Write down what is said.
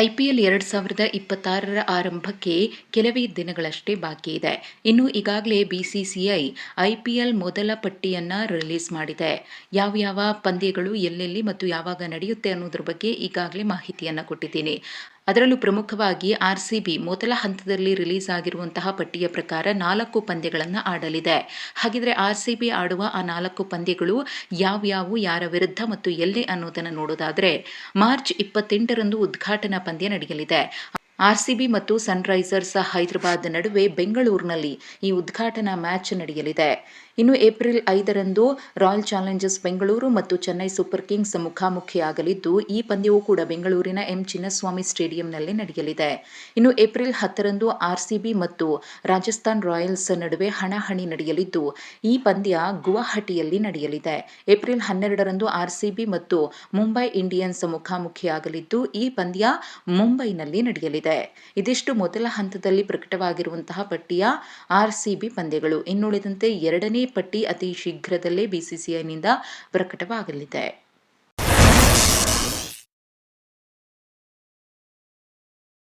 IPL 2026ರ ಆರಂಭಕ್ಕೆ ಕೆಲವೇ ದಿನಗಳಷ್ಟೇ ಬಾಕಿ ಇದೆ. ಇನ್ನು ಈಗಾಗಲೇ ಬಿಸಿಸಿಐ ಐಪಿಎಲ್ ಮೊದಲ ಪಟ್ಟಿಯನ್ನು ರಿಲೀಸ್ ಮಾಡಿದೆ. ಯಾವ ಪಂದ್ಯಗಳು ಎಲ್ಲೆಲ್ಲಿ ಮತ್ತು ಯಾವಾಗ ನಡೆಯುತ್ತೆ ಅನ್ನೋದ್ರ ಬಗ್ಗೆ ಈಗಾಗಲೇ ಮಾಹಿತಿಯನ್ನು ಕೊಟ್ಟಿದ್ದೀನಿ. ಅದರಲ್ಲೂ ಪ್ರಮುಖವಾಗಿ ಆರ್ಸಿಬಿ ಮೊದಲ ಹಂತದಲ್ಲಿ ರಿಲೀಸ್ ಆಗಿರುವಂತಹ ಪಟ್ಟಿಯ ಪ್ರಕಾರ 4 ಪಂದ್ಯಗಳನ್ನು ಆಡಲಿದೆ. ಹಾಗಿದ್ರೆ ಆರ್ಸಿಬಿ ಆಡುವ ಆ 4 ಪಂದ್ಯಗಳು ಯಾವ್ಯಾವು, ಯಾರ ವಿರುದ್ಧ ಮತ್ತು ಎಲ್ಲಿ ಅನ್ನೋದನ್ನು ನೋಡೋದಾದ್ರೆ, ಮಾರ್ಚ್ 28ರಂದು ಉದ್ಘಾಟನಾ ಪಂದ್ಯ ನಡೆಯಲಿದೆ. ಆರ್ಸಿಬಿ ಮತ್ತು ಸನ್ರೈಸರ್ಸ್ ಹೈದರಾಬಾದ್ ನಡುವೆ ಬೆಂಗಳೂರಿನಲ್ಲಿ ಈ ಉದ್ಘಾಟನಾ ಮ್ಯಾಚ್ ನಡೆಯಲಿದೆ. ಇನ್ನು ಏಪ್ರಿಲ್ 5ರಂದು ರಾಯಲ್ ಚಾಲೆಂಜರ್ಸ್ ಬೆಂಗಳೂರು ಮತ್ತು ಚೆನ್ನೈ ಸೂಪರ್ ಕಿಂಗ್ಸ್ ಮುಖಾಮುಖಿಯಾಗಲಿದ್ದು, ಈ ಪಂದ್ಯವೂ ಕೂಡ ಬೆಂಗಳೂರಿನ ಎಂ ಚಿನ್ನಸ್ವಾಮಿ ಸ್ಟೇಡಿಯಂನಲ್ಲಿ ನಡೆಯಲಿದೆ. ಇನ್ನು ಏಪ್ರಿಲ್ 10ರಂದು ಆರ್ಸಿಬಿ ಮತ್ತು ರಾಜಸ್ಥಾನ್ ರಾಯಲ್ಸ್ ನಡುವೆ ಹಣಾಹಣಿ ನಡೆಯಲಿದ್ದು, ಈ ಪಂದ್ಯ ಗುವಾಹಟಿಯಲ್ಲಿ ನಡೆಯಲಿದೆ. ಏಪ್ರಿಲ್ 12ರಂದು ಆರ್ಸಿಬಿ ಮತ್ತು ಮುಂಬೈ ಇಂಡಿಯನ್ಸ್ ಮುಖಾಮುಖಿಯಾಗಲಿದ್ದು, ಈ ಪಂದ್ಯ ಮುಂಬೈನಲ್ಲಿ ನಡೆಯಲಿದೆ. ಇದಿಷ್ಟು ಮೊದಲ ಹಂತದಲ್ಲಿ ಪ್ರಕಟವಾಗಿರುವಂತಹ ಪಟ್ಟಿಯ ಆರ್ಸಿಬಿ ಪಂದ್ಯಗಳು. ಇನ್ನುಳಿದಂತೆ ಎರಡನೇ ಪಟ್ಟಿ ಅತಿ ಶೀಘ್ರದಲ್ಲೇ ಬಿಸಿಸಿಐನಿಂದ ಪ್ರಕಟವಾಗಲಿದೆ.